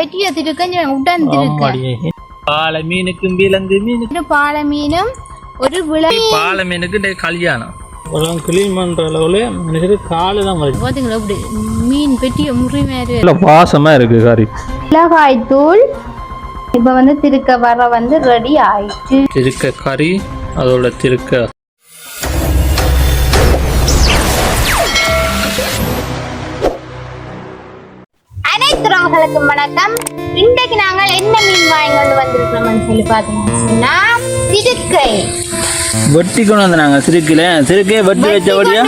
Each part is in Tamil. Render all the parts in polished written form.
பெட்டிய திருக்க உடன் திருக்க பாலை மீனுக்கும் விலங்கு மீனுக்கு பாலை மீனும் ஒரு விலங்கு பாலை மீனுக்கு கல்யாணம் கிளீன் பண்ற அளவுல மனுஷரு காலை தான் வருது பாத்தீங்களா அப்படி மீன் பெட்டிய முறி மாதிரி பாசமா இருக்கு கறி மிளகாய் தூள் இப்ப வந்து திருக்க வர வந்து ரெடி ஆயிடுச்சு திருக்க கறி அதோட திருக்க அனைத்து வணக்கம். இன்றைக்கு நாங்கள் என்ன மீன் வாங்கி கொண்டு வந்திருக்கிறோம்னு சொல்லி பாத்தீங்கன்னா திருக்கை வெட்டி கொண்டு வந்தாங்க திருக்கையை வெட்டி வச்ச வழியா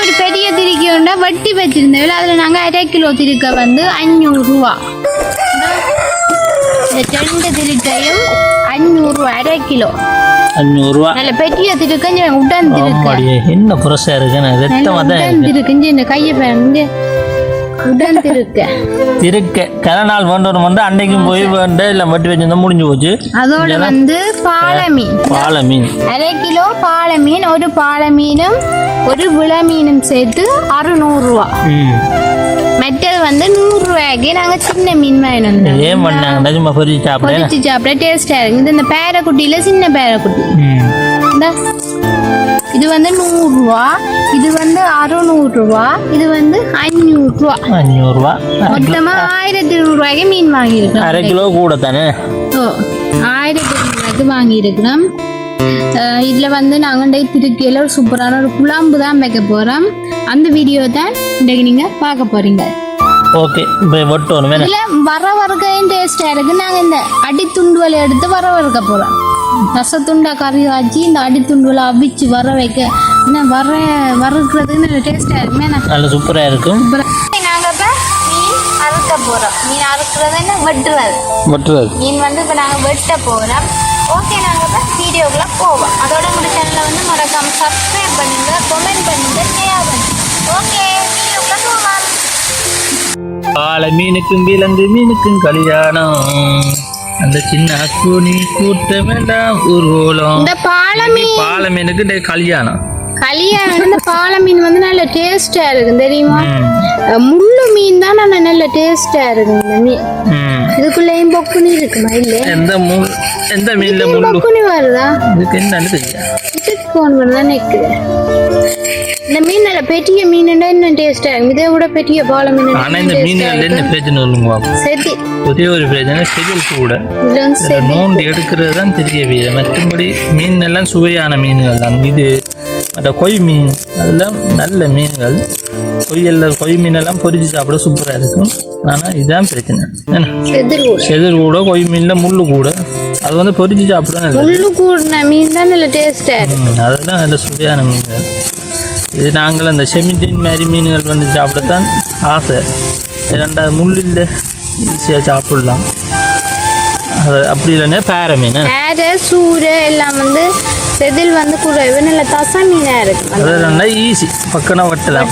ஒரு பெரிய திருக்கி உண்டா வெட்டி வச்சிருந்தேன். அதுல நாங்க 1/2 கிலோ திருக்க வந்து 500 ரூபா. இந்த 2 திருக்கையும் 500 ரூபா 1/2 கிலோ 500 ரூபா. நல்ல பெரிய திருக்க உடன் திருக்க என்ன புரசா இருக்கு இந்த கையை பாருங்க உடன் திருக்க கரநாள் வேண்டும் வந்து அன்னைக்கும் போய் வேண்ட இல்ல வெட்டி வச்சிருந்தா முடிஞ்சு போச்சு. அதோட வந்து பாலை மீன் 1/2 கிலோ பாலை மீன், ஒரு பாலை மீனும் ஒரு விளை மீனும் சேர்த்து 600 ரூபா. மற்றது வந்து 100 ரூபாய்க்கு நாங்க சின்ன மீன் வாங்கினோம். ஏன் பண்ணாங்க சும்மா பொரிச்சு சாப்பிட டேஸ்டா இருக்கு. இந்த பேரக்குட்டியில சின்ன பேரக்குட்டி இது வந்து 100 ரூபா, இது வந்து 600 ரூபா, இது வந்து 500 ரூபா. மொத்தமா 1200 ரூபாய்க்கு மீன் வாங்கியிருக்கோம். 1/2 கிலோ கூட தானே 1200 ரூபாய்க்கு வாங்கியிருக்கிறோம். இதுல வந்து நாங்க திருக்கையில ஒரு சூப்பரான ஒரு குழம்பு தான் வைக்க போறோம். அந்த வீடியோ தான் இன்றைக்கு நீங்க பார்க்க போறீங்க. ஓகே, இதுல வறுக்கையும் டேஸ்டா இருக்கு. நாங்க இந்த அடித்துண்டுவலை எடுத்து வறுக்க போறோம். ரசத்துண்டா கறி காய்ச்சி இந்த அடித்துண்டுவலை அவிச்சு வர வைக்க வறுக்கிறது நல்ல டேஸ்டா இருக்குமே, நல்ல சூப்பரா இருக்கும். நாங்க இப்ப மீன் அறுக்க போறோம். மீன் அறுக்கிறது என்ன வெட்டுறது. மீன் வந்து இப்ப நாங்க வெட்ட போறோம். ஓகே, நாங்க இப்ப வீடியோக்குள்ள போவோம். அதோட உங்க சேனலை வந்து மறக்காம சப்ஸ்கிரைப் பண்ணுங்க, கமெண்ட் பண்ணுங்க, ஷேர் பண்ணுங்க. ஓகே, வீடியோக்குள்ள போவோம். பாலை மீனுக்கும் விலங்கு மீனுக்கும் கல்யாணம், அந்த சின்ன அக்குனி கூட்டம் எல்லாம் ஊர்வலம். இந்த பாலை மீனுக்கு கல்யாணம் இந்த பாலை மீன் வந்து நல்ல டேஸ்டா இருக்கு தெரியுமா? முள்ளு மீன் தான் நல்ல டேஸ்டா இருக்கு. இந்த மீன் இதுக்குள்ளேயும் பொக்குனி இருக்குமா? இல்ல எந்த மீன்ல பொக்குனி வருதா? இதுக்கு என்னன்னு தெரியல. இந்த மீன் நல்ல பெரிய மீன் இன்னும் டேஸ்டா இருக்கு. இதை விட பெரிய பாலை மீன். ஆனா இந்த மீன்கள் என்ன பிரச்சனை சொல்லுங்க, ஒரே ஒரு பிரச்சனை செதில் கூட நோண்டி எடுக்கிறது தான் தெரியவே. மற்றபடி மீன் எல்லாம் சுவையான மீன்கள் தான். இது மற்ற கொய் மீன் அதெல்லாம் நல்ல மீன்கள். கொய் மீனெல்லாம் பொரிச்சு சாப்பிட சூப்பராக இருக்கும். ஆனால் இதுதான் பிரச்சனை, செதில் கூட கொய் மீன்ல முள்ளு கூட அது வந்து பொரிச்சு சாப்பிட முள்ளு கூட மீன் தான் நல்ல டேஸ்டா இருக்கும். அதெல்லாம் நல்ல சுவையான மீன்கள். இது நாங்கள் அந்த செமிட்டின் மாதிரி மீன்கள் வந்து சாப்பிடத்தான் ஆசை. 2வது முள் இல்லை, ஈஸியாக சாப்பிடலாம். அது அப்படி இல்லைன்னா பேர மீன் சூரை எல்லாம் வந்து செதில் வந்து குறைவு நல்ல தசை மீனா இருக்கு. அது நல்லா ஈஸி பக்கனா வெட்டலாம்.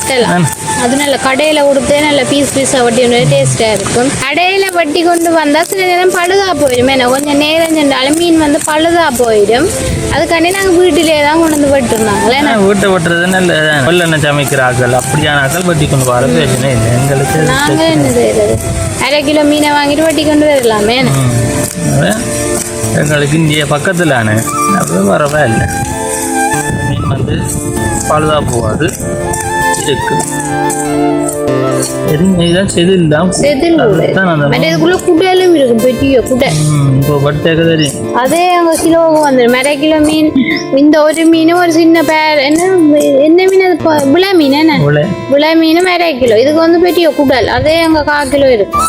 அது நல்ல கடையில கொடுத்து நல்ல பீஸா வட்டி டேஸ்டா இருக்கும். கடையில வட்டி கொண்டு வந்தா சில நேரம் பழுதா போயிடும். ஏன்னா கொஞ்சம் நேரம் சென்றாலும் மீன் வந்து பழுதா போயிடும். அதுக்காண்டி நாங்க வீட்டிலே தான் கொண்டு வந்து வெட்டுருந்தாங்களே. வீட்டை வெட்டுறது நல்ல வெள்ளெண்ணெய் சமைக்கிற ஆக்கள் அப்படியான ஆக்கள் வட்டி கொண்டு வர பிரச்சனை இல்லை எங்களுக்கு. நாங்க என்ன செய்யறது, 1/2 கிலோ மீனை வாங்கிட்டு வட்டி கொண்டு வரலாமே. எங்களுக்கு இங்கே பக்கத்தில் அப்படி வரவே இல்லை. மீன் வந்து பழுதா போகாது இருக்கு. செதில் தான் குடலும் இருக்கும், பெரிய குடை. இப்போ பட்டேக்க தெரியும். அதே அங்க கிலோவுக்கு வந்துடும். 1/2 கிலோ மீன். இந்த ஒரு மீனும் ஒரு சின்ன பேர் என்ன மீன், அது விளை மீன். என்ன விளை மீனும் 1/2 கிலோ. இதுக்கு வந்து பெரிய குடல். அதே அங்க 1/4 கிலோ இருக்கும்.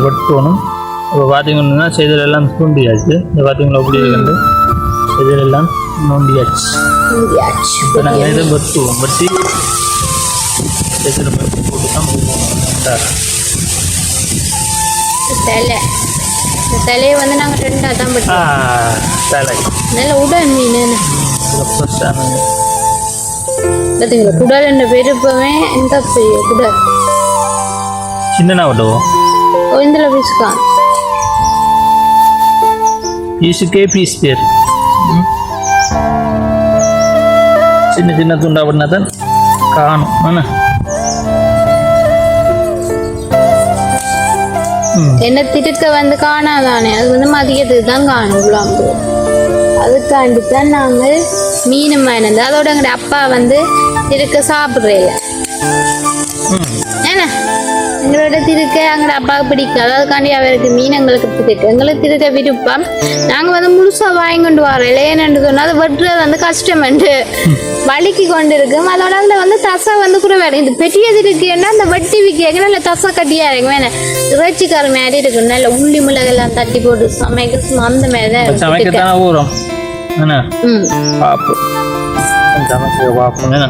வெட்டணும். இப்போ பார்த்தீங்கன்னா செதிலெல்லாம் தூண்டியாச்சு. இந்த பார்த்தீங்களா அப்படி இருக்கு, செதிலெல்லாம் நோண்டியாச்சு. இப்போ நாங்கள் இதை வெட்டுவோம். வெட்டி செதில் போட்டு தான் தலையை வந்து நாங்கள் 2ஆக தான் வெட்டுவோம். தலை நல்ல உடன் மீன் ஃப்ரெஷ்ஷான பார்த்தீங்களா? குடல் என்ற பெருப்பவே இந்த பெரிய குடல் சின்ன வெட்டுவோம். இந்த பீஸ்க்கா பீஸுக்கே பீஸ் பேர் சின்ன சின்ன துண்டா பண்ணாதான் காணும் என்ன என்ன திருக்க வந்து காணாதானே அது வந்து மதியத்துக்கு தான் காணும் குழம்பு அதுக்காண்டி தான் நாங்கள் மீன் வாங்கினது அதோட எங்களுடைய அப்பா வந்து திருக்க சாப்பிட்றேன் ஏன்னா எங்களோட திருக்க எங்களோட அப்பாவுக்கு பிடிக்காது அதுக்காண்டி அவருக்கு மீன் எங்களுக்கு திருக்க எங்களுக்கு திருக்க விருப்பம் நாங்கள் வந்து முழுசாக வாங்கி கொண்டு வரோம் இல்லையேன்னு சொன்னால் அது வெட்டுறது வந்து கஷ்டமெண்டு வலிக்கு கொண்டு இருக்கும் அதோட அதில் வந்து தசை வந்து கூட வேறு இது பெரிய திருக்குன்னா அந்த வட்டி விற்க நல்ல தசை கட்டியாக இருக்கும் வேணா இறைச்சிக்கார மாதிரி இருக்கும் நல்ல உள்ளி மிளகெல்லாம் தட்டி போட்டு சமைக்க அந்த மாதிரி தான் சமைக்கத்தானே ஊறும் என்ன பாப்பு சமைக்க பாப்போம் என்ன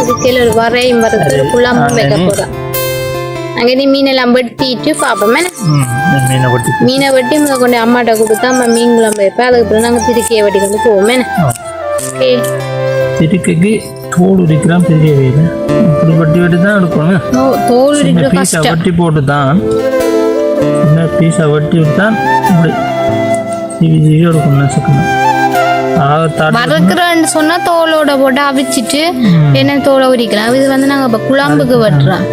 இதுக்கேல ஒரு வரையும் வரது ஒரு குழம்பும் வைக்க போகிறோம் அங்கே நீ மீனெல்லாம் வெட்டிட்டு பார்ப்போம் மீனை வெட்டி முதல் கொண்டு அம்மாட்ட கொடுத்தா அம்மா மீன் குழம்பு வைப்பேன் அதுக்கப்புறம் நாங்கள் திருக்கையை வெட்டி கொண்டு போவோமே ஓகே திருக்கைக்கு தோல் உரிக்கலாம் பெரிய வீடு இப்படி வெட்டி வெட்டி தான் எடுக்கணும் தோல் உரிக்கிற பீஸா வெட்டி போட்டு தான் சின்ன பீஸா வெட்டி விட்டான் இப்படி ஜீவி எடுக்கணும் நசுக்கணும் வறுக்கிறோன்னு சொன்னா தோலோட போட்டு அவிச்சிட்டு என்ன தோலை உரிக்கலாம் இது வந்து நாங்க இப்ப குழம்புக்கு வெட்டுறோம்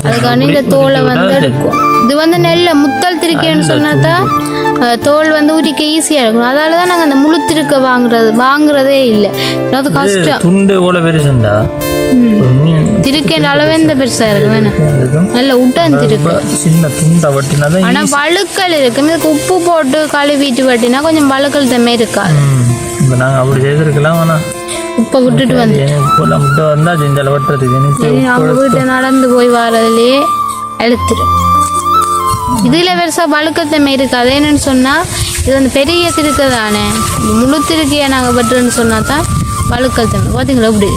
அதுக்காண்டி இந்த தோலை வந்து எடுக்கும் இது வந்து நெல்ல முத்தல் திருக்கேன்னு சொன்னாதான் தோல் வந்து உரிக்க ஈஸியா இருக்கும் அதனாலதான் நாங்க அந்த முழு திருக்க வாங்குறதே இல்லை அது கஷ்டம் துண்டு ஓட பெருசுண்டா திருக்கேன் அளவே இந்த பெருசா இருக்கு வேணும் நல்ல உட்டன் திருக்கு சின்ன துண்டா வட்டினாதான் ஆனா வழுக்கல் இருக்கு இதுக்கு உப்பு போட்டு கழுவிட்டு வட்டினா கொஞ்சம் வழுக்கல் தம்மே இருக்காது இப்போ நாங்கள் அப்படி செய்திருக்கலாம் ஆனால் உப்பை விட்டுட்டு வந்து இப்போல்லாம் முட்டை வந்தால் செஞ்சால் வெட்டுறதுக்கு அவங்க வீட்டை நடந்து போய் வரதுலேயே அழுத்துடும் இதில் பெருசாக வழுக்கத்தன்மை இருக்காது என்னன்னு சொன்னால் இது வந்து பெரிய திருக்க தானே முழு திருக்கையை நாங்கள் வெட்டுறோன்னு சொன்னால் தான் வழுக்கல் தன்மை பார்த்தீங்களா இப்படி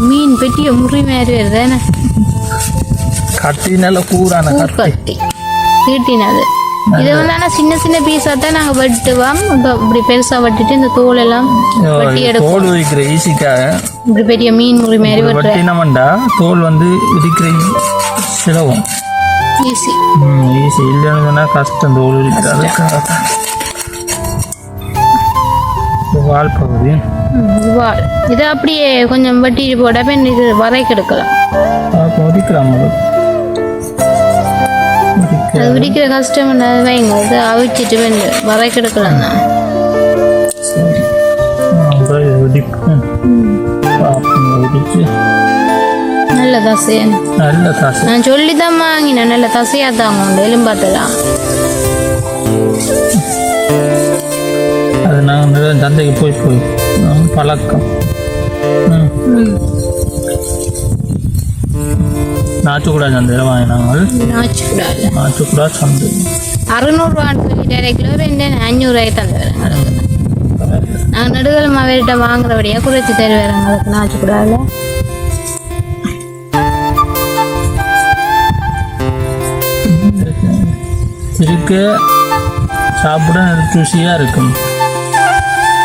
மீன் பெட்டிய முறி மாதிரி வருது என்ன கட்டி நல்லா கூறான கட்டி தீட்டினது இது வந்து ஆனால் சின்ன சின்ன பீஸாக தான் நாங்கள் வெட்டுவோம் இப்போ இப்படி பெருசாக வெட்டிட்டு இந்த தோல் எல்லாம் வெட்டி எடுப்போம் தோல் உரிக்கிற ஈஸிக்காக இப்படி பெரிய மீன் முறி மாதிரி வெட்டினோம்டா தோல் வந்து உரிக்கிற சிலவும் ஈஸி ஈஸி இல்லைன்னு சொன்னால் கஷ்டம் தோல் உரிக்கிறது வால் பகுதி வால் இதை அப்படியே கொஞ்சம் வெட்டிட்டு போட பெண் இது வரைக்கு எடுக்கலாம் உரிக்கலாம் அது உரிக்கிற கஷ்டம் வைங்க இது அவிச்சிட்டு வந்து வரைக்கு எடுக்கலாம் தான் நல்ல தசையா நான் சொல்லிதான் வாங்கினேன் நல்ல தசையா தாங்க உண்டு எலும்பாத்தலாம் அது நாங்கள் சந்தைக்கு போய் பழக்கம் நாச்சுக்குடா சந்தையில் வாங்கினாங்க நாச்சுக்குடா சந்தை 600 கிலோ 500 தந்துடுறேன் நாங்கள் நடுவில் மாவேட்ட வாங்குறபடியாக குறைச்சி தருவேன் எங்களுக்கு நாச்சுக்குடாவில் இருக்க சாப்பிட ருசியாக இருக்கும்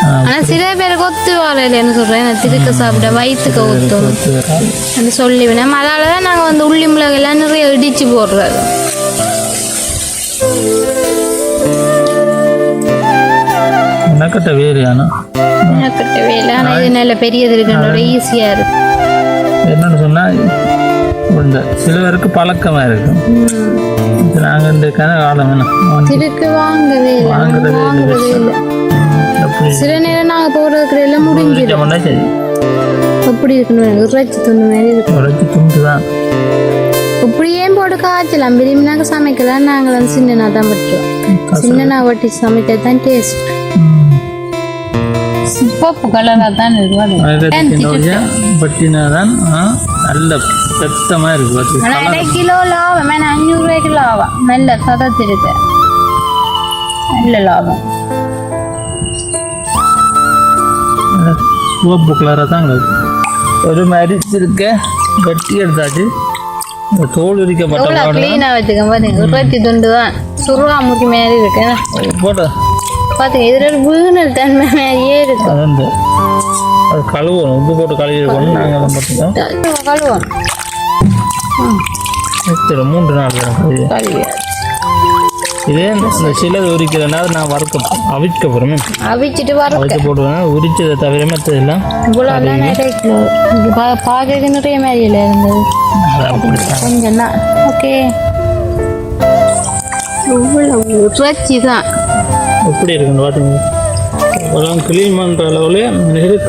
ஆனால் சில பேருக்கு ஒத்து வரலன்னு சொல்கிறேன் திருக்க சாப்பிட வயிற்றுக்கு ஒத்தும் சொல்லிவினேன் அதால தான் நாங்கள் வந்து உள்ளி மிளகெல்லாம் நிறைய இடிச்சு போடுறது மெனக்கட்ட வேலை ஆனால் இது நல்ல பெரியது இருக்குன்ற ஈஸியாக இருக்கு என்னன்னு சொன்னால் இந்த சில பேருக்கு பழக்கமாக இருக்கும் நாங்கள் இந்த காலம் வேணும் திருக்க வாங்கவே இல்லை சில நேரம் நாங்கள் போகிறதுக்கு எல்லாம் முடிஞ்சிடும் சரி எப்படி இருக்கணும் இறைச்சி துண்டு மாதிரி இருக்கும் இறைச்சி துண்டு தான் இப்படியே போட்டு காய்ச்சலாம் விரும்பினாக்க சமைக்கலாம் நாங்கள் வந்து சின்னனா தான் விட்டுருவோம் சின்னனா வட்டி சமைக்க தான் டேஸ்ட் சிவப்பு கலராக தான் இருக்கும் பட்டினா தான் நல்ல பெத்தமாக இருக்கு 1/2 கிலோ லாபம் 500 கிலோ ஆகும் நல்ல சதத்திருக்கு நல்ல லாபம் சிவப்பு கலராக தான் ஒரு மாதிரி இருக்க கட்டி எடுத்தாச்சு தோல் உரிக்கப்பட்ட க்ளீனாக வச்சுக்க பாருங்க உற்பத்தி துண்டு தான் சுருவா முட்டி மாதிரி இருக்கு போட்டோ பாத்துங்க இதுல வீணல் தன்மை மாதிரியே இருக்கு அது கழுவணும் உப்பு போட்டு கழுவி இருக்கணும் நாங்கள் மட்டும்தான் கழுவணும் 3 நாள் கழுவி இதே இந்த சிலது உரிக்கிறதுனால நான் அவிக்க போகிறோமே அவிச்சிட்டு அவிச்சு போட்டுவேன். உரிச்சதை தவிர மற்றதெல்லாம் இவ்வளோ பார்க்க நிறைய மாதிரியில் இருந்தது கொஞ்சம் தான். ஓகே இறைச்சி தான் எப்படி இருக்குன்னு பார்த்தீங்க. கிளீன் பண்ணுற அளவில்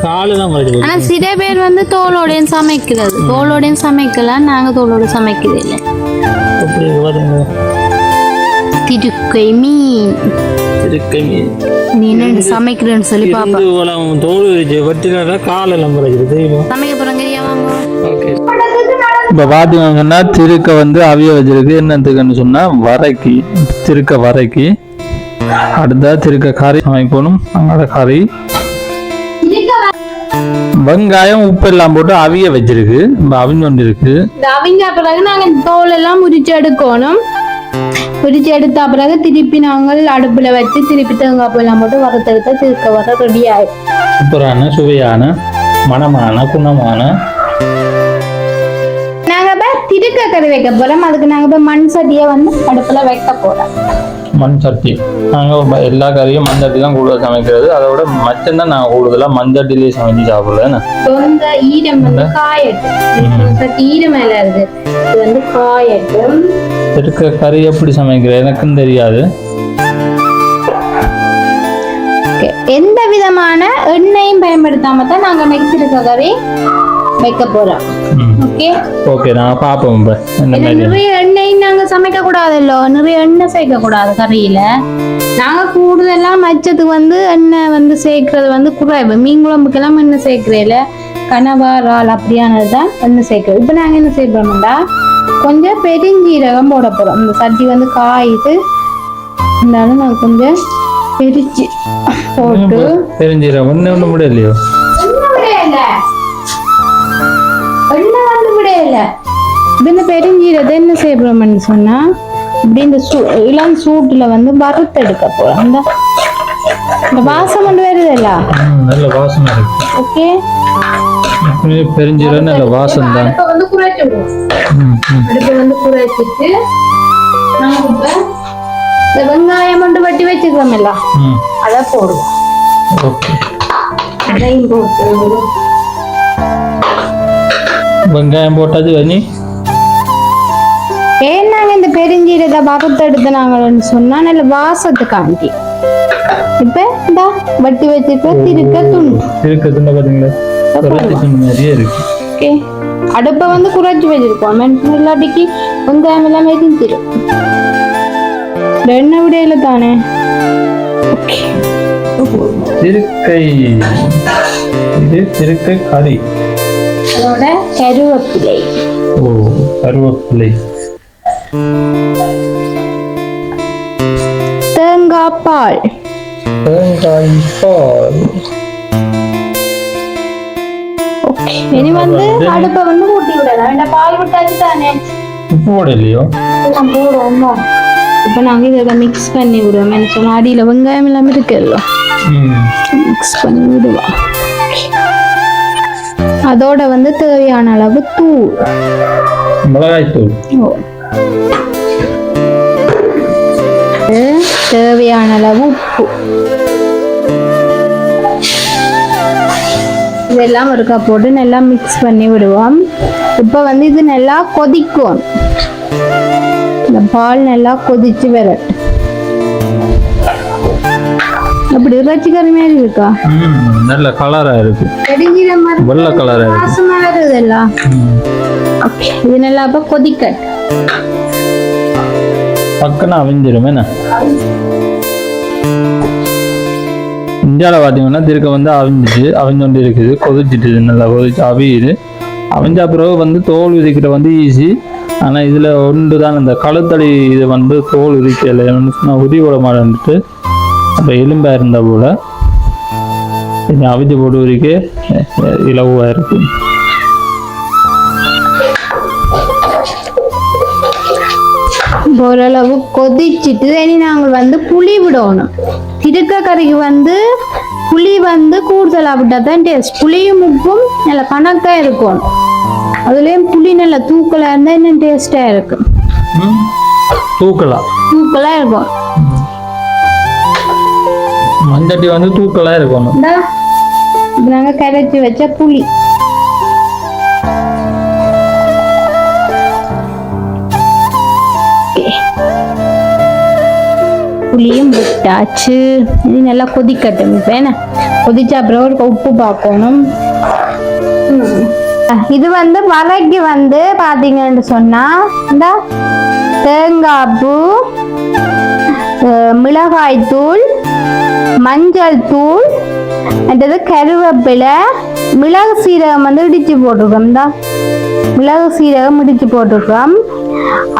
காலு தான் வருது. ஆனால் சில பேர் வந்து தோலோடையும் சமைக்கிறது, தோலோடையும் சமைக்கலாம், நாங்கள் தோலோடு சமைக்கிறது இல்லை. எப்படி இருக்கு பார்த்தீங்க. திருக்கை மீன். திருக்கை மீன் நீ என்ன சமைக்கிறேன்னு சொல்லி பாப்பா. தோல் வச்சுட்டா காலெல்லாம் வருது தெரியுமா. சமைக்க போகிறோங்க வாங்க. ஓகே இப்போ பார்த்தீங்கன்னா திருக்கை வந்து அவிய வச்சிருக்கு. என்னத்துக்குன்னு சொன்னால் வரைக்கு திருக்கை வரைக்கு. அடுத்த திருக்க கறி சமைக்கணும். அங்கோட கறி வெங்காயம் உப்பு எல்லாம் போட்டு அவிய வச்சிருக்கு. அவிஞ்சு கொண்டு இருக்கு. அவிஞ்ச பிறகு நாங்கள் தோல் எல்லாம் உரிச்சு எடுக்கணும். உரிச்சு எடுத்த பிறகு திருப்பி நாங்கள் அடுப்புல வச்சு திருப்பி தேங்காய் எல்லாம் போட்டு வறுத்தெடுத்த திருக்க வர ரெடி ஆயிடும். சூப்பரான சுவையான மணமான குணமான நாங்க திருக்க கறி வைக்க போறோம். அதுக்கு நாங்க மண் சட்டியை வந்து அடுப்புல வைக்க போறோம். மண் சட்டி நாங்கள் எல்லா கறியும் மண் சட்டி தான் கூடுதல் சமைக்கிறது. அதோட மச்சம் தான் நாங்கள் கூடுதலாக மண் சட்டிலேயே சமைச்சு சாப்பிடுறேன். ஈரம் வந்து காயட்டும். ஈரம் மேல இருக்கு, இது வந்து காயட்டும். திருக்க கறி எப்படி சமைக்கிறது எனக்கும் தெரியாது. எந்த விதமான எண்ணெயும் பயன்படுத்தாம தான் நாங்க நெக்ஸ்ட் கறி வைக்க போறோம். ஓகே ஓகே நான் பாப்போம். நிறைய எண்ணெய் நாங்க சமைக்க கூடாதுல்ல, நிறைய எண்ணெய் சேர்க்க கூடாது கறியில. நாங்க கூடுதலா மச்சத்துக்கு வந்து எண்ணெய் வந்து சேர்க்கறது வந்து குறைவு. மீன் குழம்புக்கெல்லாம் எண்ணெய் சேர்க்கிறேல, கனவா இறால் அப்படியானதுதான் எண்ணெய் சேர்க்கிறது. இப்ப நாங்க என்ன செய்யறோம்டா கொஞ்சம் பெருஞ்சீரகம் போட போறோம். இந்த சட்டி வந்து காயுது, இருந்தாலும் நான் கொஞ்சம் பெருச்சி போட்டு பெருஞ்சீரகம் ஒண்ணு முடியலையோ இந்த பெருஞ்சீரத்தை என்ன செய்யறோம்னு சொன்னா இப்படி இந்த இளம் சூட்டுல வந்து வறுத்தெடுக்க போறோம். இந்த வாசம் கொண்டு வருதுல்ல, நல்ல வாசம் இருக்கு. ஓகே பெருஞ்சீரகம் நல்ல வாசம் தான். அடுப்பை வந்து குறைச்சு விடுவோம். அடுப்பை வந்து குறைச்சிட்டு நாம இப்ப இந்த வெங்காயம் மட்டும் வெட்டி வச்சுக்கிறோம் இல்ல, அதை போடுவோம். ஓகே அதையும் போட்டு வெங்காயம் போட்டாச்சு வண்ணி. ஏன் நாங்க இந்த பெருஞ்சீரத்தை வறுத்தெடுத்து நாங்கன்னு சொன்னா நல்ல வாசத்துக்காண்டி இப்ப இந்த வட்டி வச்சிருக்க திருக்க துண்டு பாத்தீங்களா நிறைய இருக்கு. ஓகே அடுப்பை வந்து குறைச்சி வச்சிருக்கோம். இல்லாட்டிக்கு வெங்காயம் எல்லாம் எரிஞ்சிடும். எண்ணெய் விடையில தானே. ஓகே திருக்கை, இது திருக்கை கறி. அதோட கருவேப்பிலை. ஓ கருவேப்பிலை. தேங்காய் பால். தேங்காய் பால். ஓகே இனி வந்து அடுப்பை வந்து ஊட்டி விடலாம். இந்த பால் விட்டாச்சு தானே. போடலையோ போடுவோம். இப்ப நாங்க இதோட மிக்ஸ் பண்ணி விடுவோம். என்ன சொன்னா அடியில வெங்காயம் எல்லாமே இருக்குல்ல, மிக்ஸ் பண்ணி விடுவோம். அதோட வந்து தேவையான அளவு தூள், மிளகாய் தூள். தேவையான அளவு உப்பு. இதெல்லாம் ஒருக்கா போட்டு நல்லா மிக்ஸ் பண்ணி விடுவோம். இப்ப வந்து இது நல்லா கொதிக்கும். இந்த பால் நல்லா கொதிச்சு வரட்டும். அப்படி இறைச்சி கறி மாதிரி இருக்கா, நல்ல கலரா இருக்கு, வெள்ளை கலரா இருக்கு, வாசமா வருதுல்ல. ஓகே இது நல்லா அப்ப கொதிக்கட்டும். பக்கனா அவிஞ்சிரும். என்ன இந்தியாவில் பார்த்தீங்கன்னா திருக்க வந்து அவிஞ்சொண்டு இருக்குது, கொதிச்சிட்டு நல்லா கொதிச்சு அவியுது. அவிஞ்ச பிறகு வந்து தோல் உரிக்கிற வந்து ஈஸி. ஆனால் இதில் ஒன்று தான் இந்த கழுத்தடி இது வந்து தோல் உரிக்கலை உரி விட மாட்டேன்ட்டு அப்போ எலும்பாக இருந்த போல இது அவிஞ்சு போட்டு உரிக்க இலவாக இருக்கு. ஓரளவு கொதிச்சுட்டு இனி நாங்கள் வந்து புளி விடணும். திருக்க கறிக்கு வந்து புளி வந்து கூடுதலாக விட்டால் தான் டேஸ்ட். புளியும் உப்பும் நல்ல கணக்காக இருக்கும். அதுலேயும் புளி நல்லா தூக்கலாக இருந்தால் இன்னும் டேஸ்டாக இருக்கும். தூக்கலாக இருக்கும். மஞ்சட்டி வந்து தூக்கலா இருக்கணும். இந்தா இப்போ நாங்கள் கரைச்சி வச்ச புளி புளியும் விட்டாச்சு. இது நல்லா கொதிக்கட்டும். இப்போ என்ன கொதிச்சா அப்புறம் ஒரு உப்பு பார்க்கணும். இது வந்து வரைக்கு வந்து பார்த்தீங்கன்னு சொன்னா இந்த தேங்காய் பூ, மிளகாய் தூள், மஞ்சள் தூள், அடுத்தது கருவேப்பிலை, மிளகு சீரகம் வந்து இடிச்சு போட்டிருக்கோம். இந்த மிளகு சீரகம் இடிச்சு போட்டிருக்கோம்.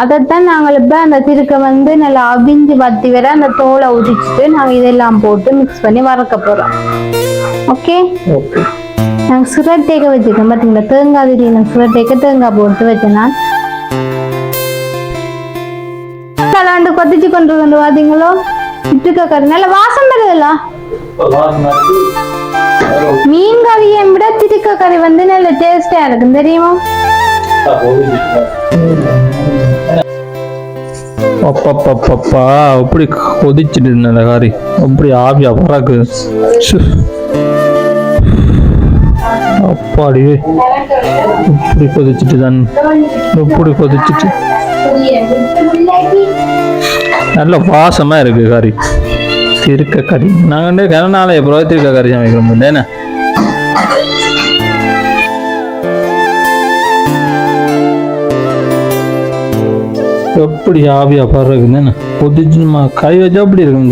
அதைத்தான் நாங்கள் இப்போ அந்த திருக்க வந்து நல்லா அவிஞ்சு பத்தி வர அந்த தோலை உதிச்சுட்டு நாங்கள் இதெல்லாம் போட்டு மிக்ஸ் பண்ணி வறுக்க போகிறோம். ஓகே, நாங்கள் சுரட்டேக்க வச்சுருக்கோம். பார்த்தீங்களா, தேங்காய் திடீர்னு சுரட்டேக்க தேங்காய் போட்டு வச்சேன்னா விளாண்டு கொதிச்சு கொண்டு வந்து பார்த்தீங்களோ இட்டுக்க கறி நல்ல வாசம் வருதுல்ல. மீன் கறியை விட திருக்க கறி வந்து நல்ல டேஸ்டா இருக்கும் தெரியுமா? அப்பப்பப்பப்பா அப்படி கொதிச்சுட்டு இருந்த காரி அப்படி ஆவியா பறக்கு. அப்பாடி இப்படி கொதிச்சுட்டு தான் இப்படி கொதிச்சுட்டு நல்ல வாசமா இருக்கு கறி. திருக்க கறி நாங்கள் கரநாளை எப்போ திருக்க கறி சமைக்கிறோம் என்ன. எப்படி ஆவியா பறக்குன்னு கொதிச்சுமா கறி வச்சா அப்படி இருக்கும்.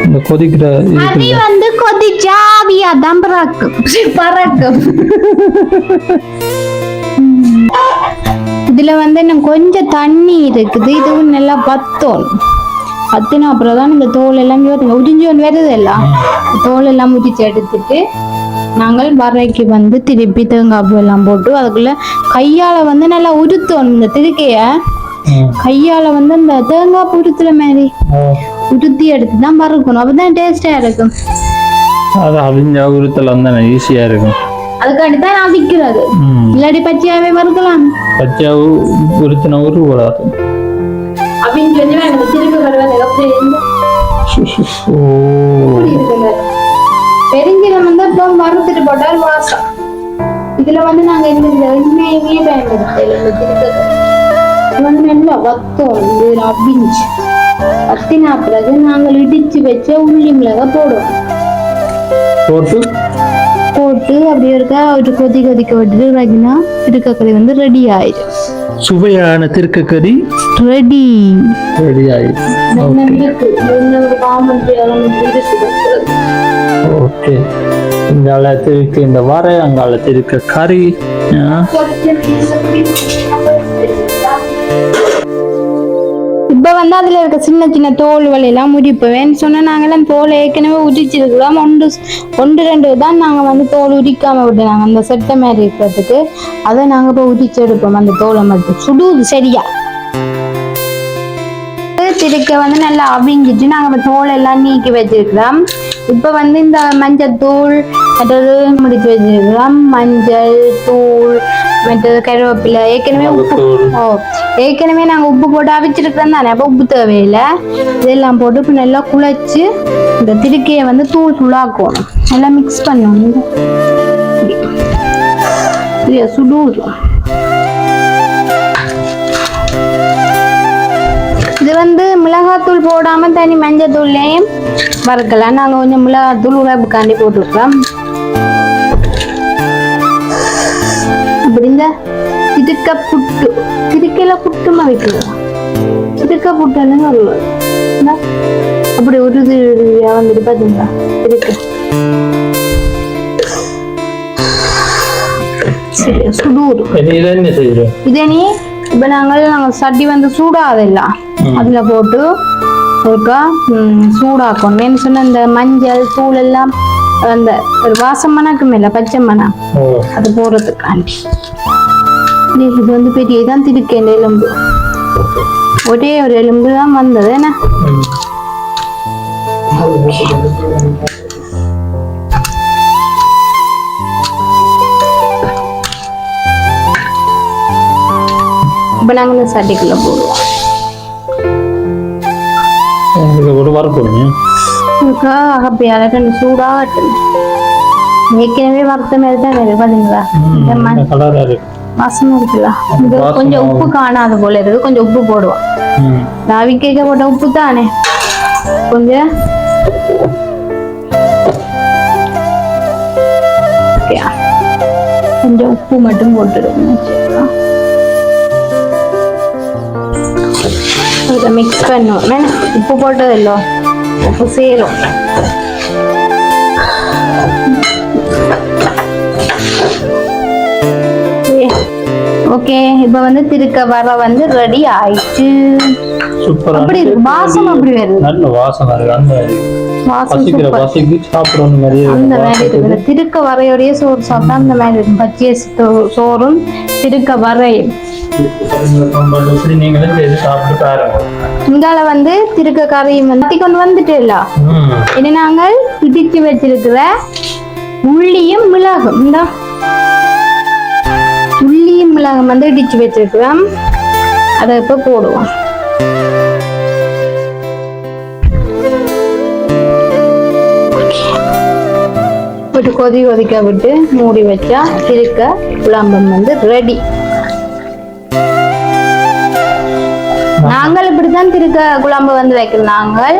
இந்த கொதிக்கிற கறி வந்து கொதிச்சா ஆவியா தான் பறக்கும். இதுல வந்து இன்னும் கொஞ்சம் தண்ணி இருக்குது. இதுவும் நல்லா பத்தோம். பத்தினா அப்புறம் தான் இந்த தோல் எல்லாம் உதிஞ்சு வந்து வருது. எல்லாம் தோல் எல்லாம் உதிச்சு எடுத்துட்டு நாங்கள் வரைக்கு வந்து திருப்பி தேங்காய் பூ எல்லாம் போட்டு அதுக்குள்ள கையால வந்து நல்லா உருத்தோம். இந்த திருக்கைய கையால வந்து இந்த தேங்காய் உருத்துற மாதிரி உருத்தி எடுத்து தான் பறக்கணும். அப்பதான் டேஸ்டா இருக்கும். அது அவிஞ்சா உருத்தல் வந்து ஈஸியா இருக்கும். அதுக்காண்டி தான் நான் விற்கிறது. இல்லாட்டி பச்சையாவே வறுக்கலாம். பச்சையாவு உருத்தின ஒரு கூடாது அப்படின்னு சொல்லி எனக்கு திருப்பி பெருஞ்சீரம் வந்து இப்போ வறுத்துட்டு போட்டால் வாசம். இதுல வந்து நாங்க எண்ணெயுமே பயன்படுத்தல. வந்து நல்லா வத்தோம். இது அவிஞ்சு வத்தினா பிறகு நாங்கள் இடிச்சு வச்ச உள்ளி மிளகாய் போடுவோம். போட்டு அப்படியே இருக்கா ஒரு கொதிக்க விட்டுட்டு திருக்கக்கறி வந்து ரெடி ஆயிடும். சுவையான திருக்கக்கறி ரெடி ஆயிடும். ஓகே, இந்த வார அங்கால திருக்க கறி இப்ப வந்து அதுல இருக்க சின்ன சின்ன தோல்கள் எல்லாம் உரிப்பவேன்னு சொன்னா நாங்கெல்லாம் தோல் ஏற்கனவே உரிச்சிருக்கிறோம். ஒன்று ரெண்டு தான் நாங்க வந்து தோல் உரிக்காம விட்டுனாங்க அந்த செட்டை மாதிரி இருக்கிறதுக்கு. அதை நாங்க இப்ப உரிச்சு எடுப்போம். அந்த தோலை மட்டும் சுடுது சரியா. திருக்க வந்து நல்லா அவிஞ்சிட்டு நாங்க தோல் எல்லாம் நீக்கி வச்சிருக்கிறோம். இப்ப வந்து இந்த மஞ்சள் தூள் மற்றது முடிச்சு வச்சிருக்கிறோம். மஞ்சள் தூள் மற்றது கருவேப்பிலை ஏற்கனவே உப்பு ஏற்கனவே நாங்க உப்பு போட்டு அவிச்சிருக்கிறோம் தானே. அப்ப உப்பு தேவையில்லை. இதெல்லாம் போட்டு இப்ப நல்லா குழைச்சு இந்த திருக்கையை வந்து தூள் தூளாக்கணும். நல்லா மிக்ஸ் பண்ணணும். சுடுது. இது வந்து மிளகாத்தூள் போடாம தனி மஞ்சள் தூள்லையும் வறுக்கலாம். நாங்க கொஞ்சம் மிளகாத்தூள் உரைப்புக்காண்டி போட்டுருக்கோம். அப்படி இந்த திருக்க புட்டு திருக்கையில புட்டுமா வைக்கலாம். திருக்க புட்டுன்னு அப்படி ஒரு வந்துட்டு பாத்தீங்களா திருக்க சுடூர். இதே நீ இப்ப நாங்க சட்டி வந்து சூடாதெல்லாம் அதுல போட்டு ஒருக்கா சூடாக்கணும். ஏன்னு சொன்ன இந்த மஞ்சள் தூள் எல்லாம் அந்த ஒரு வாசம் மணக்கும் இல்ல பச்சை மணம் அது போறதுக்காண்டி. இது வந்து பெரிய தான் திருக்கேன் எலும்பு. ஒரே ஒரு எலும்பு தான் வந்தது என்ன. இப்ப நாங்க இந்த சட்டிக்குள்ள போடுவோம். ஒரு வாரம் போடுங்க. அகப்பையால ரெண்டு சூடாகட்டும். ஏற்கனவே வறுத்த மாதிரி தான் வருது பார்த்தீங்களா? வாசமா இருக்குல்ல. இது கொஞ்சம் உப்பு காணாத போல இருக்கு, கொஞ்சம் உப்பு போடுவோம். நாவிக்க போட்ட உப்பு தானே கொஞ்சம் கொஞ்சம் உப்பு மட்டும் போட்டுடுவோம். இதை மிக்ஸ் பண்ணுவோம். உப்பு போட்டது இல்லை, உப்பு சேரும். ஓகே, இப்போ வந்து திருக்க வர வந்து ரெடி ஆயிடுச்சு. சூப்பரா அப்படி வாசம் அப்படி வருது. நல்ல வாசம் வருது. அந்த வாசிக்கிற வாசிக்கு சாப்பிடுற மாதிரி அந்த மாதிரி இருக்கு. திருக்க வரையோடைய சோறு சாப்பிட்டா அந்த மாதிரி இருக்கும். பச்சை சோறும் திருக்க வரையும். இங்கால வந்து திருக்க கறியும் வந்து கொண்டு வந்துட்டு இல்ல. இனி நாங்கள் இடிச்சு வச்சிருக்கிற உள்ளியும் மிளகும், இந்த உள்ளியும் மிளகும் வந்து இடிச்சு வச்சிருக்கிறோம். அதை இப்ப போடுவோம். விட்டு கொதிக்க விட்டு மூடி வச்சா திருக்க குழம்பம் வந்து ரெடி. நாங்கள் இப்படித்தான் திருக்க குழம்பு வந்து வைக்கிறோம். நாங்கள்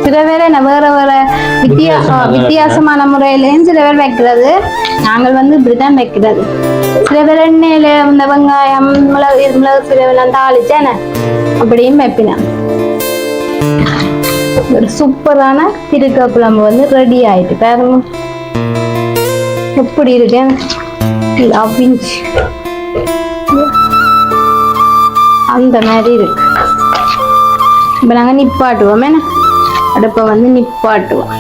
சில பேர் வேற வேற வித்தியாசமான முறையிலையும் சில பேர் வைக்கிறது. நாங்கள் வந்து இப்படித்தான் வைக்கிறது. சில பேர் எண்ணெயில இந்த வெங்காயம் மிளகு சில பேர் தாளிச்சேன அப்படியும் வைப்பினேன். ஒரு சூப்பரான திருக்க குழம்பு வந்து ரெடி ஆயிட்டு பாருங்க எப்படி இருக்கு. அந்த மாதிரி இருக்கு. இப்ப நாங்க நிப்பாட்டுவோம். அடுப்பை வந்து நிப்பாட்டுவோம்.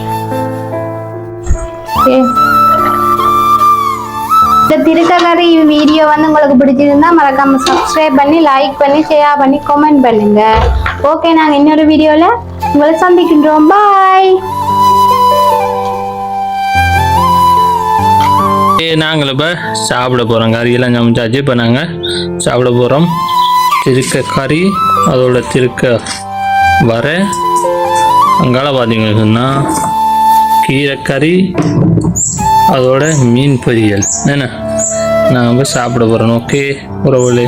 இந்த திருக்க கறி வீடியோ வந்து உங்களுக்கு பிடிச்சிருந்தா மறக்காம சப்ஸ்கிரைப் பண்ணி, லைக் பண்ணி, ஷேர் பண்ணி, கமெண்ட் பண்ணுங்க. ஓகே, நாங்க இன்னொரு வீடியோல உங்களை சந்திக்கின்றோம். பாய். நாங்கள் இப்போ சாப்பிட போகிறோம். கறியெல்லாம் சமைச்சாச்சு. இப்போ நாங்கள் சாப்பிட போகிறோம். திருக்க கறி, அதோட திருக்க வர அங்கால பார்த்தீங்கன்னு சொன்னால் கீரைக்கறி, அதோட மீன் பொரியல். என்ன நாங்கள் போய் சாப்பிட போகிறோம். ஓகே உறவுகளே.